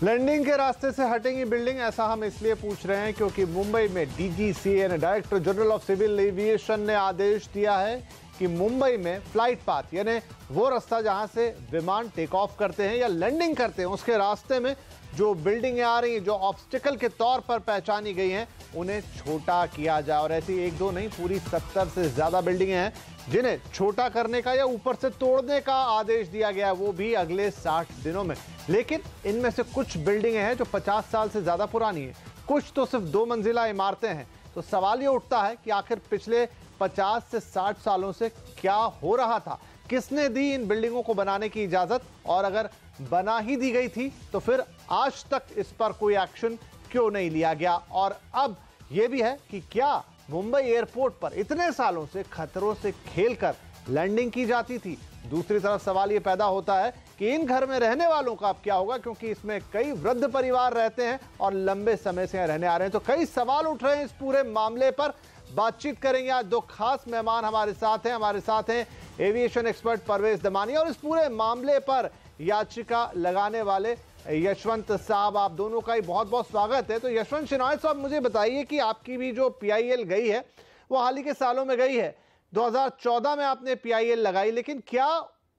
Landing के रास्ते से हटेंगी बिल्डिंग, ऐसा हम इसलिए पूछ रहे हैं क्योंकि मुंबई में डीजीसीए यानी director general of civil aviation ने आदेश दिया है कि मुंबई में फ्लाइट पाथ यानी वो रास्ता जहां से विमान टेक ऑफ करते हैं या लैंडिंग करते हैं, उसके रास्ते में जो बिल्डिंगें आ रही हैं, जो ऑब्स्टिकल के तौर पर पहचानी गई हैं, उन्हें छोटा किया जाए। और ऐसी एक दो नहीं, पूरी 70 से ज्यादा बिल्डिंगें हैं जिन्हें छोटा करने का या ऊपर से तोड़ने का आदेश दिया गया है, वो भी अगले 60 दिनों में। लेकिन इनमें से कुछ बिल्डिंगें हैं जो 50 साल से ज्यादा पुरानी है, कुछ तो सिर्फ 2 मंजिला इमारतें हैं। तो सवाल ये उठता है कि आखिर पिछले 50 से 60 सालों से क्या हो रहा था, किसने दी इन बिल्डिंगों को बनाने की इजाजत, और अगर बना ही दी गई थी तो फिर आज तक इस पर कोई एक्शन क्यों नहीं लिया गया। और अब यह भी है कि क्या मुंबई एयरपोर्ट पर इतने सालों से खतरों से खेलकर लैंडिंग की जाती थी। दूसरी तरफ सवाल यह पैदा होता है कि इन घर में रहने वालों का अब क्या होगा, क्योंकि इसमें कई वृद्ध परिवार रहते हैं और लंबे समय से रहने आ रहे हैं। तो कई सवाल उठ रहे हैं इस पूरे मामले पर। बातचीत करेंगे आज 2 खास मेहमान हमारे साथ हैं एविएशन एक्सपर्ट परवेज दमानी और इस पूरे मामले पर याचिका लगाने वाले यशवंत साहब। आप दोनों का ही बहुत बहुत स्वागत है। तो यशवंत शिनायत साहब, मुझे बताइए कि आपकी भी जो पीआईएल गई है वो हाल ही के सालों में गई है। 2014 में आपने पीआईएल लगाई, लेकिन क्या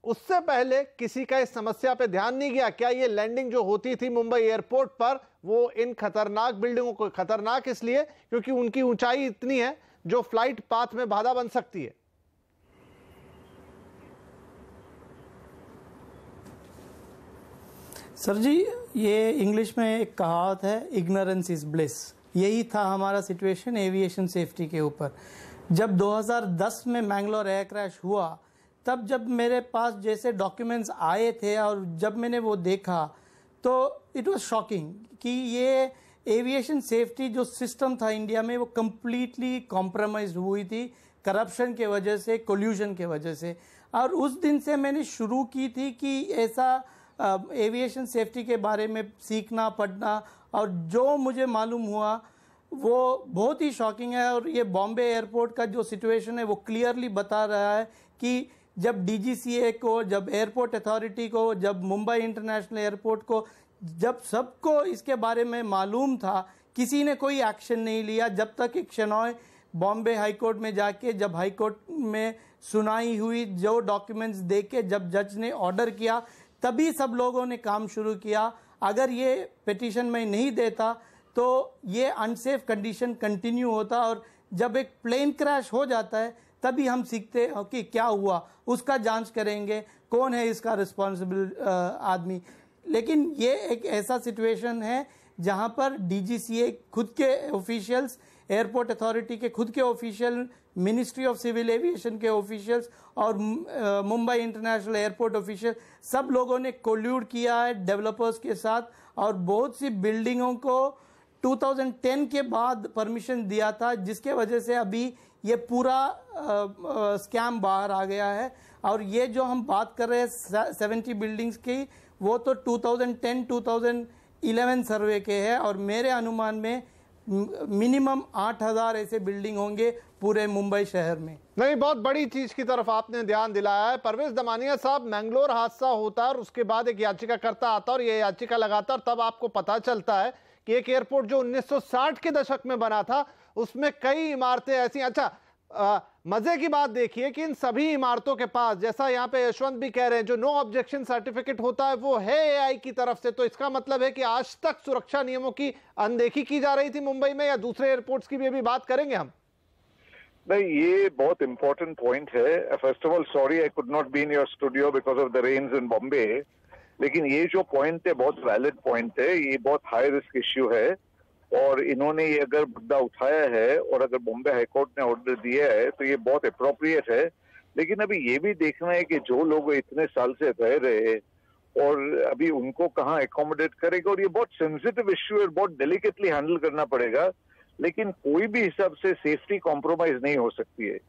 उससे पहले किसी का इस समस्या पे ध्यान नहीं गया? क्या ये लैंडिंग जो होती थी मुंबई एयरपोर्ट पर, वो इन खतरनाक बिल्डिंगों को खतरनाक इसलिए क्योंकि उनकी ऊंचाई इतनी है जो फ्लाइट पाथ में बाधा बन सकती है? सर जी, ये इंग्लिश में एक कहावत है, इग्नोरेंस इज ब्लिस। यही था हमारा सिचुएशन एविएशन सेफ्टी के ऊपर। जब 2010 में मैंगलोर एयर क्रैश हुआ, तब जब मेरे पास जैसे डॉक्यूमेंट्स आए थे और जब मैंने वो देखा तो इट वाज शॉकिंग कि ये एविएशन सेफ्टी जो सिस्टम था इंडिया में वो कम्प्लीटली कॉम्प्रोमाइज हुई थी, करप्शन के वजह से, कोल्यूशन के वजह से। और उस दिन से मैंने शुरू की थी कि ऐसा एविएशन सेफ्टी के बारे में सीखना, पढ़ना, और जो मुझे मालूम हुआ वो बहुत ही शॉकिंग है। और ये बॉम्बे एयरपोर्ट का जो सिचुएशन है वो क्लियरली बता रहा है कि जब डीजीसीए को, जब एयरपोर्ट अथॉरिटी को, जब मुंबई इंटरनेशनल एयरपोर्ट को, जब सबको इसके बारे में मालूम था, किसी ने कोई एक्शन नहीं लिया। जब तक एक शेनॉय बॉम्बे हाई कोर्ट में जाके, जब हाई कोर्ट में सुनाई हुई, जो डॉक्यूमेंट्स देख के जब जज ने ऑर्डर किया, तभी सब लोगों ने काम शुरू किया। अगर ये पिटीशन में नहीं देता तो ये अनसेफ कंडीशन कंटिन्यू होता, और जब एक प्लेन क्रैश हो जाता है तभी हम सीखते हैं कि क्या हुआ, उसका जांच करेंगे, कौन है इसका रिस्पॉन्सिबल आदमी। लेकिन ये एक ऐसा सिचुएशन है जहां पर डीजीसीए खुद के ऑफिशियल्स, एयरपोर्ट अथॉरिटी के खुद के official, ministry of civil aviation के ऑफिशियल्स और मुंबई इंटरनेशनल एयरपोर्ट ऑफिशियल, सब लोगों ने कोल्यूड किया है डेवलपर्स के साथ, और बहुत सी बिल्डिंगों को 2010 के बाद परमिशन दिया था, जिसके वजह से अभी ये पूरा स्कैम बाहर आ गया है। और ये जो हम बात कर रहे हैं 70 बिल्डिंग्स की, वो तो 2010-2011 सर्वे के है, और मेरे अनुमान में मिनिमम 8000 ऐसे बिल्डिंग होंगे पूरे मुंबई शहर में। नहीं, बहुत बड़ी चीज की तरफ आपने ध्यान दिलाया है। परवेज दमानिया साहब, मैंगलोर हादसा होता है और उसके बाद एक याचिकाकर्ता आता है और ये याचिका लगाता है, और तब आपको पता चलता है कि एक एयरपोर्ट जो 1960 के दशक में बना था उसमें कई इमारतें ऐसी। अच्छा, मजे की बात देखिए कि इन सभी इमारतों के पास, जैसा यहाँ पे यशवंत भी कह रहे हैं, जो नो ऑब्जेक्शन सर्टिफिकेट होता है वो है एआई की तरफ से। तो इसका मतलब है कि आज तक सुरक्षा नियमों की अनदेखी की जा रही थी मुंबई में, या दूसरे एयरपोर्ट्स की भी अभी बात करेंगे हम? नहीं, ये बहुत इंपॉर्टेंट पॉइंट है। First of all sorry I could not be in your studio because of the rains in Bombay, लेकिन ये जो पॉइंट है बहुत वैलिड पॉइंट है। ये बहुत हाई रिस्क इश्यू है और इन्होंने ये अगर मुद्दा उठाया है और अगर बॉम्बे हाईकोर्ट ने ऑर्डर दिया है तो ये बहुत अप्रोप्रिएट है। लेकिन अभी ये भी देखना है कि जो लोग इतने साल से रह रहे और अभी उनको कहाँ एकोमोडेट करेगा, और ये बहुत सेंसिटिव इश्यू है, बहुत डेलिकेटली हैंडल करना पड़ेगा। लेकिन कोई भी हिसाब से सेफ्टी कॉम्प्रोमाइज नहीं हो सकती है,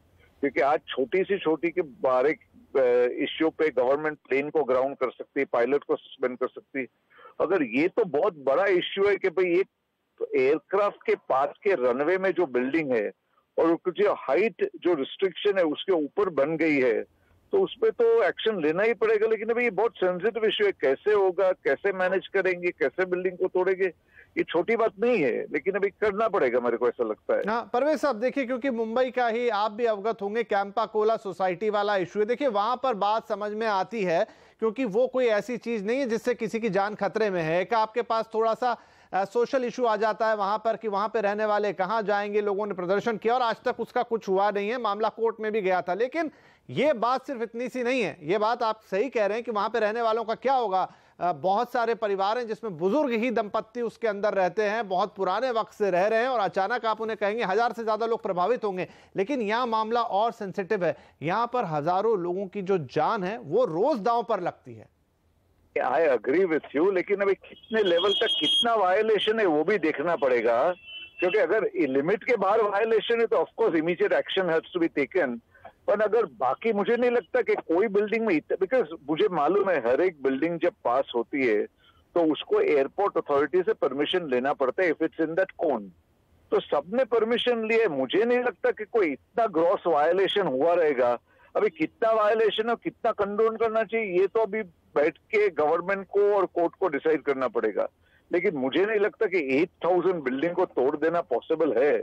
क्योंकि आज छोटी सी छोटी के बारे इश्यू पे गवर्नमेंट प्लेन को ग्राउंड कर सकती है, पायलट को सस्पेंड कर सकती है। अगर ये तो बहुत बड़ा इश्यू है कि भाई एक एयरक्राफ्ट के पास के रनवे में जो बिल्डिंग है और कुछ हाइट जो रिस्ट्रिक्शन है उसके ऊपर बन गई है, तो उस पर तो एक्शन लेना ही पड़ेगा। लेकिन अभी ये बहुत सेंसिटिव इश्यू है, कैसे होगा, कैसे मैनेज करेंगे, कैसे बिल्डिंग को तोड़ेंगे, ये छोटी बात नहीं है, लेकिन अभी करना पड़ेगा, मेरे को ऐसा लगता है। हाँ परवेज साहब, देखिए क्योंकि मुंबई का ही आप भी अवगत होंगे, कैंपा कोला सोसाइटी वाला इशू है। देखिए वहां पर बात समझ में आती है क्योंकि वो कोई ऐसी चीज नहीं है जिससे किसी की जान खतरे में है। कि आपके पास थोड़ा सा सोशल इशू आ जाता है वहां पर कि वहां पे रहने वाले कहां जाएंगे, लोगों ने प्रदर्शन किया और आज तक उसका कुछ हुआ नहीं है, मामला कोर्ट में भी गया था। लेकिन ये बात सिर्फ इतनी सी नहीं है, ये बात आप सही कह रहे हैं कि वहां पे रहने वालों का क्या होगा। बहुत सारे परिवार हैं जिसमें बुजुर्ग ही दंपत्ति उसके अंदर रहते हैं, बहुत पुराने वक्त से रह रहे हैं और अचानक आप उन्हें कहेंगे 1000 से ज्यादा लोग प्रभावित होंगे। लेकिन यहां मामला और सेंसिटिव है, यहां पर हजारों लोगों की जो जान है वो रोज दांव पर लगती है। आई अग्री विथ यू, लेकिन अभी कितने लेवल तक कितना वायलेशन है वो भी देखना पड़ेगा, क्योंकि अगर लिमिट के बाहर वायलेशन है तो of course immediate action has to be taken. पर अगर बाकी, मुझे नहीं लगता कि कोई बिल्डिंग में, बिकॉज मुझे मालूम है हर एक बिल्डिंग जब पास होती है तो उसको एयरपोर्ट अथॉरिटी से परमिशन लेना पड़ता है इफ इट्स इन दैट कोन। तो सबने परमिशन लिए, मुझे नहीं लगता कि कोई इतना ग्रॉस वायलेशन हुआ रहेगा। अभी कितना वायलेशन है, कितना कंडोन करना चाहिए, ये तो अभी बैठ के गवर्नमेंट को और कोर्ट को डिसाइड करना पड़ेगा। लेकिन मुझे नहीं लगता कि 8000 बिल्डिंग को तोड़ देना पॉसिबल है।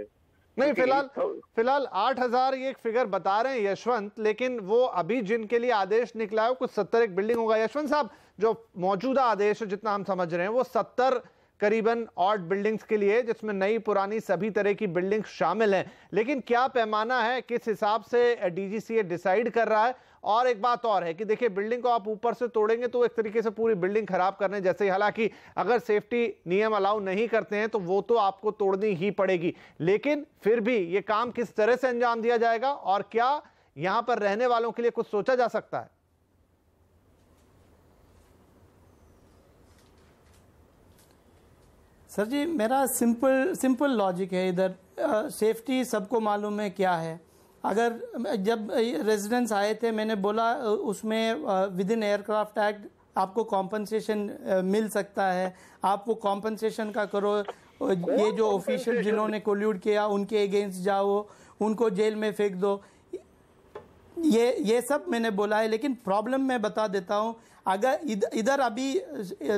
नहीं, फिलहाल 8000 ये एक फिगर बता रहे हैं यशवंत, लेकिन वो अभी जिनके लिए आदेश निकला है कुछ 70 एक बिल्डिंग होगा। यशवंत साहब, जो मौजूदा आदेश है जितना हम समझ रहे हैं वो 70 करीबन ऑड बिल्डिंग्स के लिए, जिसमें नई पुरानी सभी तरह की बिल्डिंग्स शामिल हैं। लेकिन क्या पैमाना है, किस हिसाब से डीजीसीए डिसाइड कर रहा है? और एक बात और है कि देखिए बिल्डिंग को आप ऊपर से तोड़ेंगे तो एक तरीके से पूरी बिल्डिंग खराब करने जैसे ही, हालांकि अगर सेफ्टी नियम अलाउ नहीं करते हैं तो वो तो आपको तोड़नी ही पड़ेगी। लेकिन फिर भी ये काम किस तरह से अंजाम दिया जाएगा और क्या यहां पर रहने वालों के लिए कुछ सोचा जा सकता है? सर जी, मेरा सिंपल लॉजिक है इधर। सेफ्टी सबको मालूम है क्या है। अगर जब रेजिडेंट्स आए थे, मैंने बोला उसमें विद इन एयरक्राफ्ट एक्ट आपको कॉम्पनसेशन मिल सकता है, आप वो कॉम्पनसेशन का करो। ये जो ऑफिशियल जिन्होंने कोल्यूड किया उनके अगेंस्ट जाओ, उनको जेल में फेंक दो, ये सब मैंने बोला है। लेकिन प्रॉब्लम मैं बता देता हूँ, अगर इधर अभी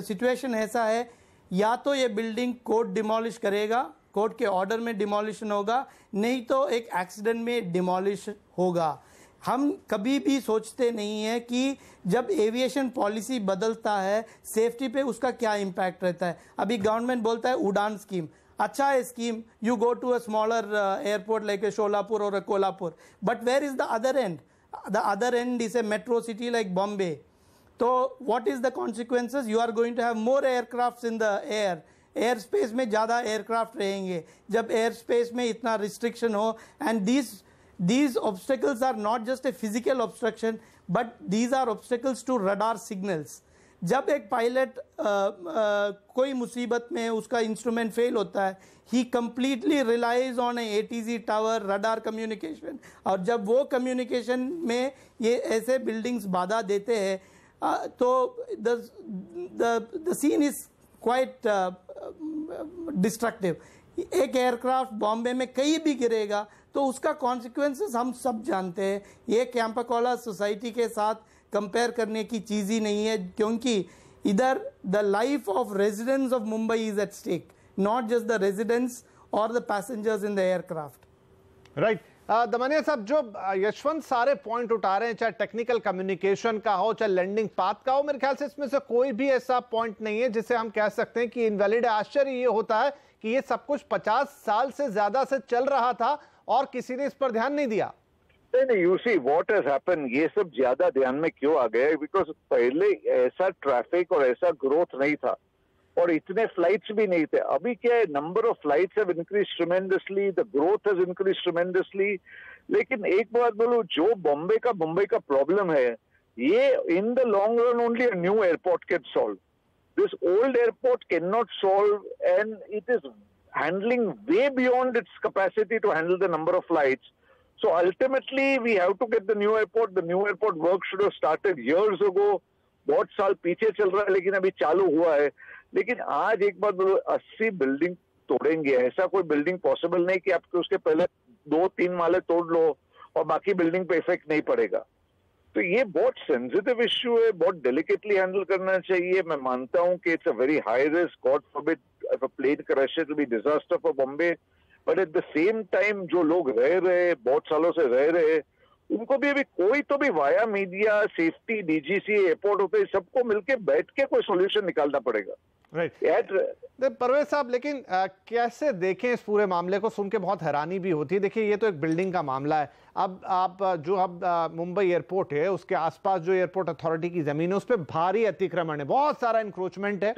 सिचुएशन ऐसा है, या तो ये बिल्डिंग कोर्ट डिमोलिश करेगा, कोर्ट के ऑर्डर में डिमोलिशन होगा, नहीं तो एक एक्सीडेंट में डिमोलिश होगा। हम कभी भी सोचते नहीं है कि जब एविएशन पॉलिसी बदलता है सेफ्टी पे उसका क्या इम्पैक्ट रहता है। अभी गवर्नमेंट बोलता है उड़ान स्कीम, अच्छा है scheme, you go to a smaller airport like a Sholapur और uh Kolhapur, but where is the other end? The other end is a metro city like Bombay. तो what is the consequences? You are going to have more aircraft in the air space में ज़्यादा aircraft रहेंगे। जब air space में इतना restriction हो, and these obstacles are not just a physical obstruction but these are obstacles to radar signals। जब एक pilot कोई मुसीबत में उसका इंस्ट्रूमेंट फेल होता है, he completely relies on a ATC tower, radar communication, और जब वो कम्युनिकेशन में ये ऐसे बिल्डिंग्स बाधा देते हैं तो the scene is quite destructive. एक एयरक्राफ्ट बॉम्बे में कहीं भी गिरेगा तो उसका कॉन्सिक्वेंसेस हम सब जानते हैं। ये कैंपा कोला सोसाइटी के साथ कंपेयर करने की चीज़ ही नहीं है, क्योंकि इधर the life of residents of Mumbai is at stake, not just the residents और the passengers in the aircraft. Right. Damania साहब, जो यशवंत सारे पॉइंट उठा रहे हैं, चाहे टेक्निकल कम्युनिकेशन का हो, चाहे लैंडिंग पाथ का हो, मेरे ख्याल से इसमें से कोई भी ऐसा पॉइंट नहीं है जिसे हम कह सकते हैं कि इनवैलिड। आश्चर्य ये होता है कि ये सब कुछ 50 साल से ज्यादा से चल रहा था और किसी ने इस पर ध्यान नहीं दिया। नहीं, you see what has happen, ये सब ज्यादा ध्यान में क्यों आ गया? बिकॉज पहले ऐसा ट्रैफिक और ऐसा ग्रोथ नहीं था और इतने फ्लाइट्स भी नहीं थे। अभी क्या है, number of flights have increased tremendously, the growth has increased tremendously. लेकिन एक बात बोलूं, जो मुंबई का प्रॉब्लम है, ये in the long run only a new airport can solve. This old airport cannot solve, and it is handling way beyond its capacity to handle the number of flights. So ultimately, we have to get the new airport. The new airport work should have started years ago. बहुत साल पीछे चल रहा है, लेकिन अभी चालू हुआ है। लेकिन आज एक बात बोलो, 80 बिल्डिंग तोड़ेंगे, ऐसा कोई बिल्डिंग पॉसिबल नहीं कि आपके उसके पहले 2-3 माले तोड़ लो और बाकी बिल्डिंग पे इफेक्ट नहीं पड़ेगा। तो ये बहुत सेंसिटिव इश्यू है, बहुत डेलिकेटली हैंडल करना चाहिए। मैं मानता हूं कि it's a very high risk, god forbid if a plane crashes will be disaster for Bombay, but at the same time जो लोग रह रहे, बहुत सालों से रह रहे, उनको भी अभी कोई तो भी via media, safety, DGC, airport होते, सबको मिलके बैठ के कोई सोल्यूशन निकालना पड़ेगा। राइट परवेज साहब, लेकिन कैसे देखें इस पूरे मामले को? सुन के बहुत हैरानी भी होती है। देखिए, ये तो एक बिल्डिंग का मामला है। अब मुंबई एयरपोर्ट है, उसके आसपास जो एयरपोर्ट अथॉरिटी की जमीन है उस पर भारी अतिक्रमण है, बहुत सारा इंक्रोचमेंट है,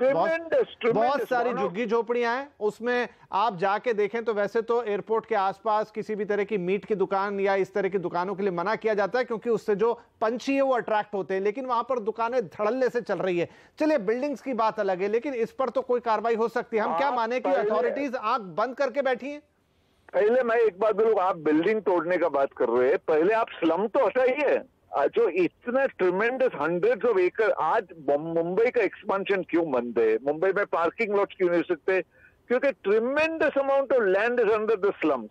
बहुत सारी झुग्गी झोपड़ियां हैं। उसमें आप जाके देखें तो वैसे तो एयरपोर्ट के आसपास किसी भी तरह की मीट की दुकान या इस तरह की दुकानों के लिए मना किया जाता है, क्योंकि उससे जो पंछी है वो अट्रैक्ट होते हैं, लेकिन वहां पर दुकानें धड़ल्ले से चल रही है। चलिए, बिल्डिंग्स की बात अलग है, लेकिन इस पर तो कोई कार्रवाई हो सकती है। हम क्या माने कि अथॉरिटीज आंख बंद करके बैठी हैं? पहले मैं एक बात बोलूं, आप बिल्डिंग तोड़ने का बात कर रहे हैं, पहले आप स्लम तो हटाइए। जो इतना ट्रिमेंडस हंड्रेड्स ऑफ एकड़, आज मुंबई का एक्सपेंशन क्यों बंद है? मुंबई में पार्किंग लॉट्स क्यों नहीं सकते? क्योंकि tremendous amount of land is under the slums.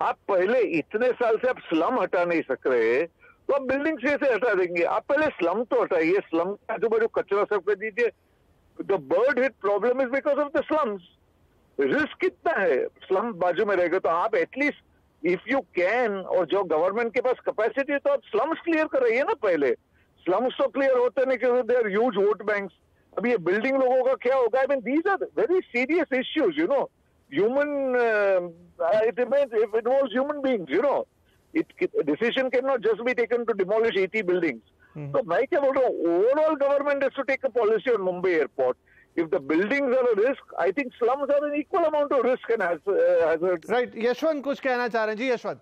आप पहले इतने साल से आप स्लम हटा नहीं सक रहे, तो आप बिल्डिंग से हटा देंगे? आप पहले स्लम तो हटाइए, स्लम का आजू-बाजू कचरा सब कर दीजिए। The bird hit problem is because of the slums. Risk कितना है स्लम बाजू में रहेगा? तो आप एटलीस्ट इफ यू कैन, और जो गवर्नमेंट के पास कैपेसिटी है, तो आप स्लम्स क्लियर कराइए ना पहले। स्लम्स तो क्लियर होते नहीं क्योंकि they are huge vote banks. अब ये बिल्डिंग लोगों का क्या होगा? I mean these are very serious issues, you know, human, it involves human beings, you know. Decision can not just be taken to demolish 80 buildings. तो मैं क्या बोल रहा हूँ, overall government has to take a policy on Mumbai airport. If the buildings are a risk, I think slums are an equal amount of risk and hazard. Right. Yashwant कुछ कहना चाह रहे हैं जी? Yashwant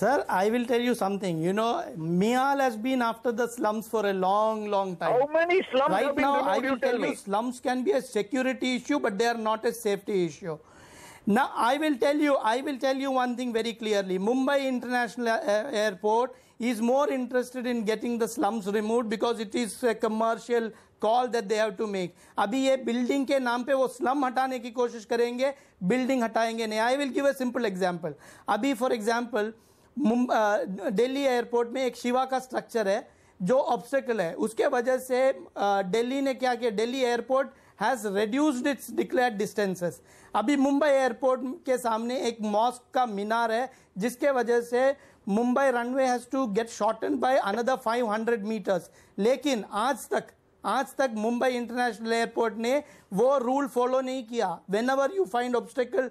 Sir, I will tell you something. You know, Mial has been after the slums for a long time. How many slums right have been now, removed? I will tell you, slums can be a security issue, but they are not a safety issue. Now, I will tell you one thing very clearly. Mumbai International Airport is more interested in getting the slums removed because it is a commercial call that they have to make. अभी ये building के नाम पे वो slum हटाने की कोशिश करेंगे, बिल्डिंग हटाएंगे नहीं. I will give a simple example. अभी फॉर एग्जाम्पल दिल्ली एयरपोर्ट में एक शिवा का स्ट्रक्चर है जो ऑब्स्टेकल है. उसके वजह से दिल्ली ने क्या किया, Delhi airport has reduced its declared distances. अभी मुंबई एयरपोर्ट के सामने एक मॉस्क का मीनार है जिसके वजह से Mumbai runway has to get shorten by another 500 metres. लेकिन आज तक मुंबई इंटरनेशनल एयरपोर्ट ने वो रूल फॉलो नहीं किया. When ever you find obstacle,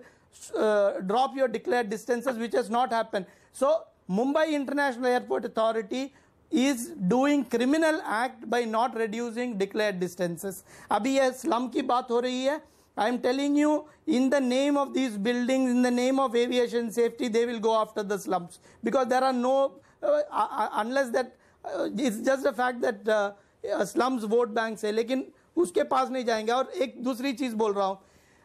drop your declared distances, which has not happen. So Mumbai international airport authority is doing criminal act by not reducing declared distances. अभी ये slum की बात हो रही है. I am telling you, in the name of these buildings, in the name of aviation safety, they will go after the slums because there are no unless that it's just the fact that slums vote banks है, लेकिन उसके पास नहीं जाएंगे. और एक दूसरी चीज बोल रहा हूँ,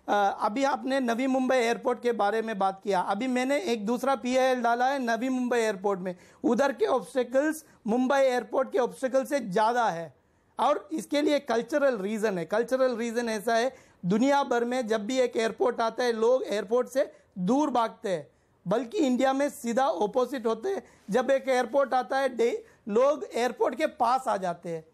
अभी आपने नवी मुंबई एयरपोर्ट के बारे में बात किया. अभी मैंने एक दूसरा PIL डाला है नवी मुंबई एयरपोर्ट में. उधर के ऑब्स्टेकल्स मुंबई एयरपोर्ट के ऑब्स्टेकल से ज्यादा है और इसके लिए कल्चरल रीजन है. कल्चरल रीजन ऐसा है, दुनिया भर में जब भी एक एयरपोर्ट आता है लोग एयरपोर्ट से दूर भागते हैं, बल्कि इंडिया में सीधा ऑपोजिट होते हैं. जब एक एयरपोर्ट आता है लोग एयरपोर्ट के पास आ जाते हैं.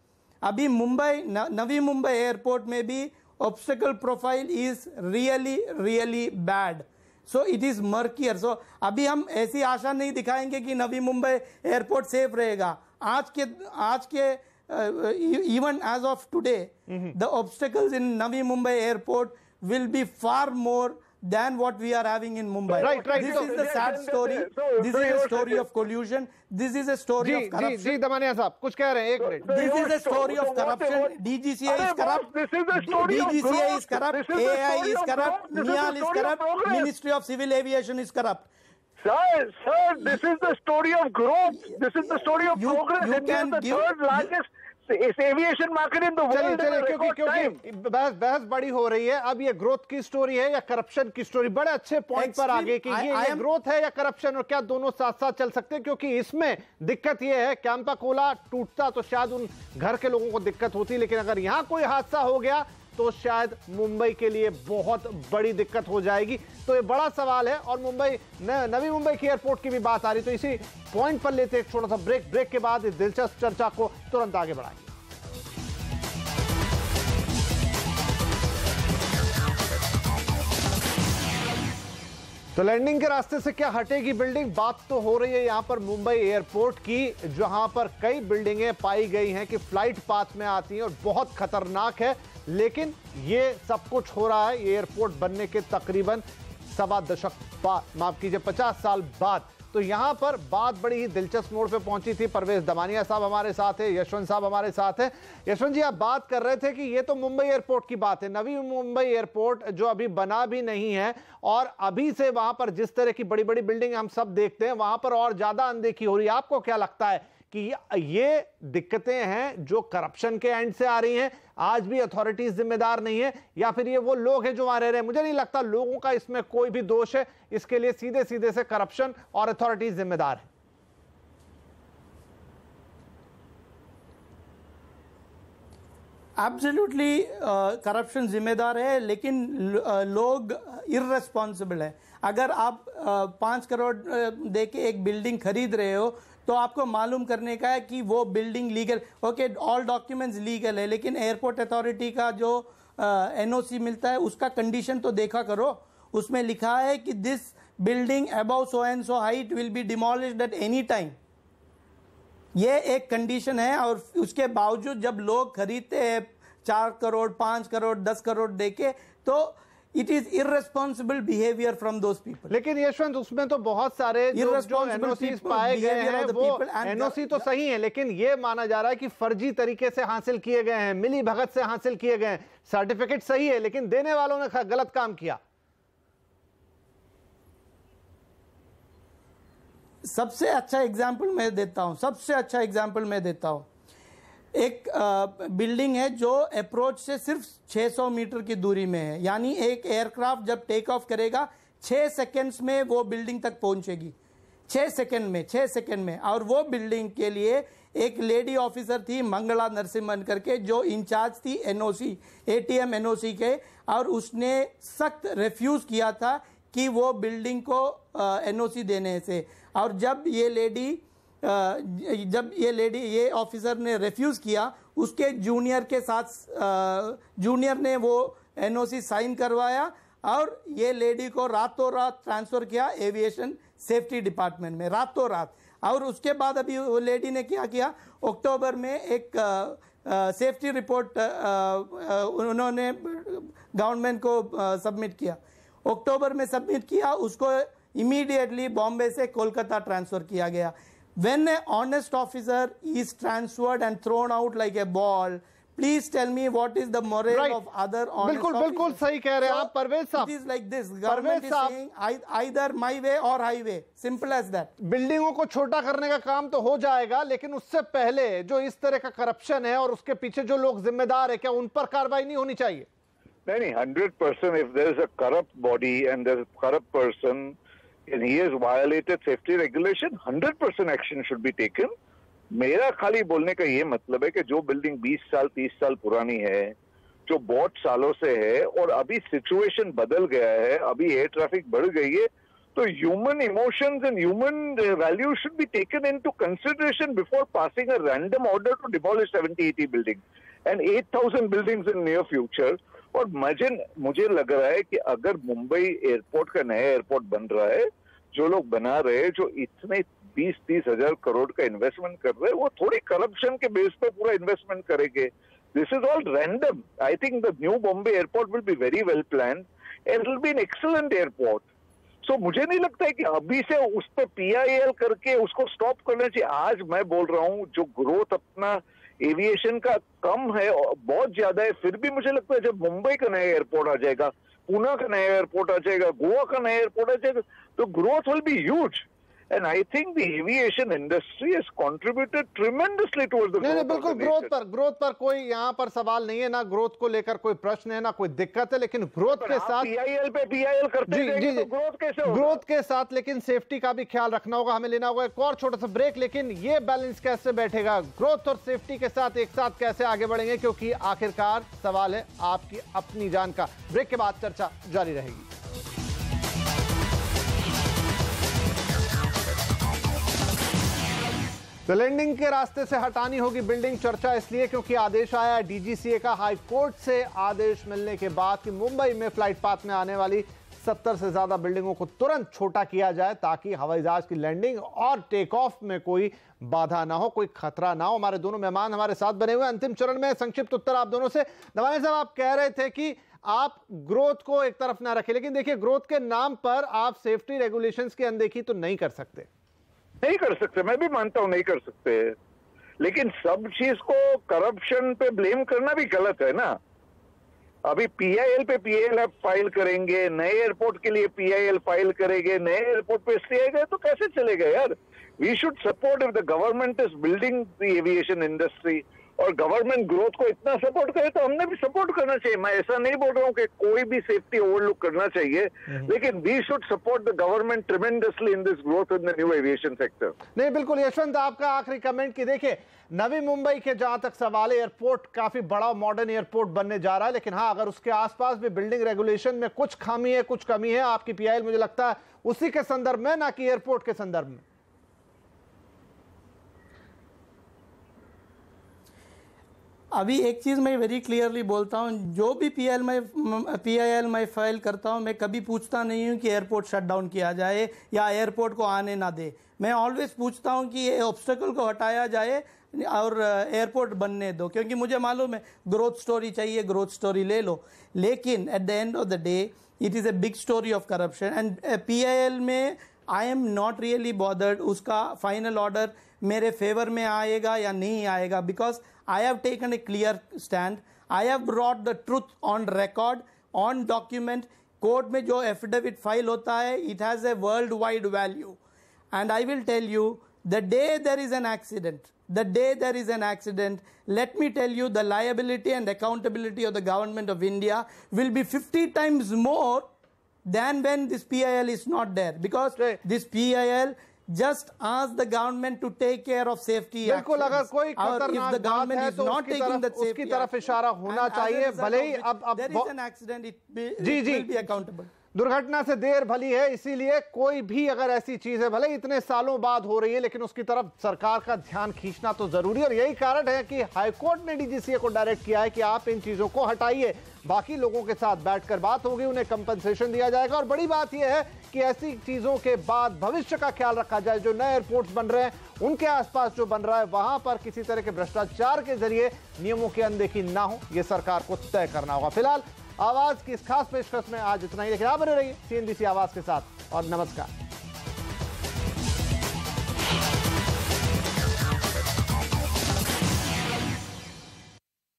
अभी नवी मुंबई एयरपोर्ट में भी obstacle profile is really bad, so it is murkier. So अभी हम ऐसी आशा नहीं दिखाएंगे कि नवी मुंबई एयरपोर्ट सेफ रहेगा. आज के even as of today, the obstacles in Navi Mumbai airport will be far more than what we are having in Mumbai. Right. This is the sad story. This is a story of collusion. This is a story of corruption. जी दमानिया साहब कुछ कह रहे हैं, एक minute. This is a story of corruption. DGCA is corrupt. DGCA is corrupt. AI is corrupt. NIAL is corrupt. Ministry of Civil Aviation is corrupt. Sir, this is the story of growth. This is the story of progress. India is the third largest aviation market in the world. क्योंकि बहस बड़ी हो रही है. अब ये growth की story है या करप्शन की स्टोरी? बड़े अच्छे पॉइंट पर आगे कि ये ग्रोथ है या करप्शन, और क्या दोनों साथ साथ चल सकते हैं? क्योंकि इसमें दिक्कत ये है, कैंपा कोला टूटता तो शायद उन घर के लोगों को दिक्कत होती, लेकिन अगर यहां कोई हादसा हो गया तो शायद मुंबई के लिए बहुत बड़ी दिक्कत हो जाएगी। तो ये बड़ा सवाल है और नवी मुंबई की एयरपोर्ट की भी बात आ रही, तो इसी पॉइंट पर लेते एक छोटा सा ब्रेक के बाद इस दिलचस्प चर्चा को तुरंत आगे बढ़ाएंगे। तो लैंडिंग के रास्ते से क्या हटेगी बिल्डिंग? बात तो हो रही है यहां पर मुंबई एयरपोर्ट की, जहां पर कई बिल्डिंगें पाई गई हैं कि फ्लाइट पाथ में आती हैं और बहुत खतरनाक है। लेकिन ये सब कुछ हो रहा है एयरपोर्ट बनने के तकरीबन 1.25 दशक बाद, माफ कीजिए 50 साल बाद। तो यहां पर बात बड़ी ही दिलचस्प मोड़ पे पहुंची थी। परवेज दमानिया साहब हमारे साथ है, यशवंत साहब हमारे साथ है। यशवंत जी, आप बात कर रहे थे कि ये तो मुंबई एयरपोर्ट की बात है, नवी मुंबई एयरपोर्ट जो अभी बना भी नहीं है और अभी से वहां पर जिस तरह की बड़ी बड़ी बिल्डिंग हम सब देखते हैं वहां पर और ज्यादा अनदेखी हो रही है। आपको क्या लगता है कि ये दिक्कतें हैं जो करप्शन के एंड से आ रही हैं, आज भी अथॉरिटीज जिम्मेदार नहीं है, या फिर ये वो लोग हैं जो वहां रह रहे हैं? मुझे नहीं लगता लोगों का इसमें कोई भी दोष है, इसके लिए सीधे सीधे से करप्शन और अथॉरिटीज जिम्मेदार है। एब्सोल्युटली करप्शन जिम्मेदार है, लेकिन लोग इररेस्पॉन्सिबल है। अगर आप 5 करोड़ दे के एक बिल्डिंग खरीद रहे हो तो आपको मालूम करने का है कि वो building legal, okay all documents legal है, लेकिन एयरपोर्ट अथॉरिटी का जो एनओसी मिलता है उसका कंडीशन तो देखा करो। उसमें लिखा है कि this building above so and so height will be demolished at any time. ये एक कंडीशन है और उसके बावजूद जब लोग खरीदते हैं 4 करोड़ 5 करोड़ 10 करोड़ देके, तो it is irresponsible behaviour from those people. लेकिन यशवंत, उसमें तो बहुत सारे जो एनओसी पाए गए हैं वो एनओसी तो सही है, लेकिन ये माना जा रहा है कि फर्जी तरीके से हासिल किए गए हैं, मिली भगत से हासिल किए गए हैं। सर्टिफिकेट सही है लेकिन देने वालों ने गलत काम किया। सबसे अच्छा एग्जाम्पल मैं देता हूं। एक बिल्डिंग है जो अप्रोच से सिर्फ 600 मीटर की दूरी में है, यानी एक एयरक्राफ्ट जब टेक ऑफ करेगा 6 सेकेंड्स में वो बिल्डिंग तक पहुंचेगी। 6 सेकेंड में। और वो बिल्डिंग के लिए एक लेडी ऑफिसर थी मंगला नरसिम्हन करके, जो इंचार्ज थी एनओसी एटीएम एनओसी के, और उसने सख्त रिफ्यूज किया था कि वो बिल्डिंग को एनओसी देने से। और जब ये ऑफिसर ने रिफ्यूज किया, उसके जूनियर के साथ जूनियर ने वो एनओसी साइन करवाया और ये लेडी को रातों रात ट्रांसफर किया एविएशन सेफ्टी डिपार्टमेंट में, रातों रात। और उसके बाद अभी वो लेडी ने क्या किया, अक्टूबर में एक सेफ्टी रिपोर्ट उन्होंने गवर्नमेंट को सबमिट किया। अक्टूबर में सबमिट किया, उसको इमीडिएटली बॉम्बे से कोलकाता ट्रांसफर किया गया। When an honest officer is transferred and thrown out like a ball, please tell me what is the moral of other honest officers? बिल्कुल सही कह रहे हैं आप परवेज साहब। It is like this. Government is saying either my way or highway. Simple as that. बिल्डिंगों को छोटा करने का काम तो हो जाएगा, लेकिन उससे पहले जो इस तरह का करप्शन है और उसके पीछे जो लोग जिम्मेदार है, क्या उन पर कार्रवाई नहीं होनी चाहिए? नहीं, 100%. If there is a corrupt body and there is a corrupt person and he has violated safety regulation, 100% action should be taken. मेरा खाली बोलने का ये मतलब है कि जो बिल्डिंग 20 साल 30 साल पुरानी है, जो बहुत सालों से है और अभी सिचुएशन बदल गया है, अभी एयर ट्रैफिक बढ़ गई है, तो human emotions and human values should be taken into consideration before passing a random order to demolish 70-80 building and 8,000 buildings in near future. और मुझे लग रहा है कि अगर मुंबई एयरपोर्ट का नया एयरपोर्ट बन रहा है, जो लोग बना रहे हैं, जो इतने 20-30 हजार करोड़ का इन्वेस्टमेंट कर रहे हैं, वो थोड़ी करप्शन के बेस पर पूरा इन्वेस्टमेंट करेंगे। This is all random. I think the new Bombay airport will be very well planned and will be an excellent airport. So मुझे नहीं लगता है कि अभी से उस पर PIL करके उसको स्टॉप करना चाहिए। आज मैं बोल रहा हूँ जो ग्रोथ अपना एविएशन का कम है, बहुत ज्यादा है, फिर भी मुझे लगता है जब मुंबई का नया एयरपोर्ट आ जाएगा, पुणे का नया एयरपोर्ट आ जाएगा, गोवा का नया एयरपोर्ट आ जाएगा, तो growth will be huge. And I think the aviation industry has contributed tremendously towards the नहीं, growth बिल्कुल of the nation. ग्रोथ पर कोई यहाँ पर सवाल नहीं है, ना ग्रोथ को लेकर कोई प्रश्न है, ना कोई दिक्कत है, लेकिन ग्रोथ के साथ PIL पे PIL करते जाएंगे तो ग्रोथ कैसे होगा? ग्रोथ के साथ लेकिन सेफ्टी का भी ख्याल रखना होगा, हमें लेना होगा एक और छोटा सा ब्रेक। लेकिन ये बैलेंस कैसे बैठेगा, ग्रोथ और सेफ्टी के साथ एक साथ कैसे आगे बढ़ेंगे, क्योंकि आखिरकार सवाल है आपकी अपनी जान का। ब्रेक के बाद चर्चा जारी रहेगी। तो लैंडिंग के रास्ते से हटानी होगी बिल्डिंग, चर्चा इसलिए क्योंकि आदेश आया है डीजीसीए का हाई कोर्ट से आदेश मिलने के बाद कि मुंबई में फ्लाइट पाथ में आने वाली 70 से ज्यादा बिल्डिंगों को तुरंत छोटा किया जाए ताकि हवाई जहाज की लैंडिंग और टेक ऑफ में कोई बाधा ना हो, कोई खतरा ना हो। हमारे दोनों मेहमान हमारे साथ बने हुए। अंतिम चरण में संक्षिप्त उत्तर आप दोनों से। नवानी साहब, आप कह रहे थे कि आप ग्रोथ को एक तरफ ना रखें, लेकिन देखिए ग्रोथ के नाम पर आप सेफ्टी रेगुलेशंस की अनदेखी तो नहीं कर सकते। नहीं कर सकते, मैं भी मानता हूं नहीं कर सकते, लेकिन सब चीज को करप्शन पे ब्लेम करना भी गलत है ना। अभी PIL पे PIL फाइल करेंगे, नए एयरपोर्ट के लिए PIL फाइल करेंगे, नए एयरपोर्ट पे STI गए तो कैसे चलेगा यार? We should support if the government is building the aviation industry, और गवर्नमेंट ग्रोथ को इतना सपोर्ट करे तो हमने भी सपोर्ट करना चाहिए। मैं ऐसा नहीं बोल रहा हूँ कि कोई भी सेफ्टी ओवरलुक करना चाहिए, लेकिन we should support the government tremendously in this growth in the new aviation sector. नहीं, बिल्कुल। यशवंत, आपका आखिरी कमेंट कि देखिए नवी मुंबई के जहां तक सवाल है, एयरपोर्ट काफी बड़ा मॉडर्न एयरपोर्ट बनने जा रहा है, लेकिन हाँ, अगर उसके आसपास भी बिल्डिंग रेगुलेशन में कुछ खामी है, कुछ कमी है, आपकी PIL मुझे लगता है उसी के संदर्भ में, ना कि एयरपोर्ट के संदर्भ में। अभी एक चीज़ मैं वेरी क्लियरली बोलता हूँ, जो भी PIL मैं फाइल करता हूँ, मैं कभी पूछता नहीं हूँ कि एयरपोर्ट शट डाउन किया जाए या एयरपोर्ट को आने ना दे। मैं ऑलवेज पूछता हूँ कि ये ऑब्स्टेकल को हटाया जाए और एयरपोर्ट बनने दो, क्योंकि मुझे मालूम है ग्रोथ स्टोरी चाहिए, ग्रोथ स्टोरी ले लो। लेकिन at the end of the day it is a big story of corruption and PIL में I am not really bothered उसका फाइनल ऑर्डर मेरे फेवर में आएगा या नहीं आएगा, because I have taken a clear stand. I have brought the truth on record, on document. Court में जो एफिडेविट फाइल होता है, it has a worldwide value. And I will tell you, the day there is an accident, let me tell you, the liability and accountability of the government of India will be 50 times more than when this PIL is not there. Because this PIL just ask the government to take care of safety actions. बिल्कुल, अगर कोई खतरनाक बात है तो उसकी तरफ इशारा होना चाहिए, भले ही अब there is an accident, it will be accountable. दुर्घटना से देर भली है, इसीलिए कोई भी अगर ऐसी चीज है, भले इतने सालों बाद हो रही है, लेकिन उसकी तरफ सरकार का ध्यान खींचना तो जरूरी है। और यही कारण है कि हाईकोर्ट ने डीजीसीए को डायरेक्ट किया है कि आप इन चीजों को हटाइए, बाकी लोगों के साथ बैठकर बात होगी, उन्हें कंपनसेशन दिया जाएगा। और बड़ी बात यह है कि ऐसी चीजों के बाद भविष्य का ख्याल रखा जाए। जो नए एयरपोर्ट्स बन रहे हैं उनके आसपास जो बन रहा है, वहां पर किसी तरह के भ्रष्टाचार के जरिए नियमों की अनदेखी ना हो, यह सरकार को तय करना होगा। फिलहाल आवाज की इस खास पेशकश में आज इतना ही, लेकिन आप बने रहिए CNBC आवाज के साथ और नमस्कार।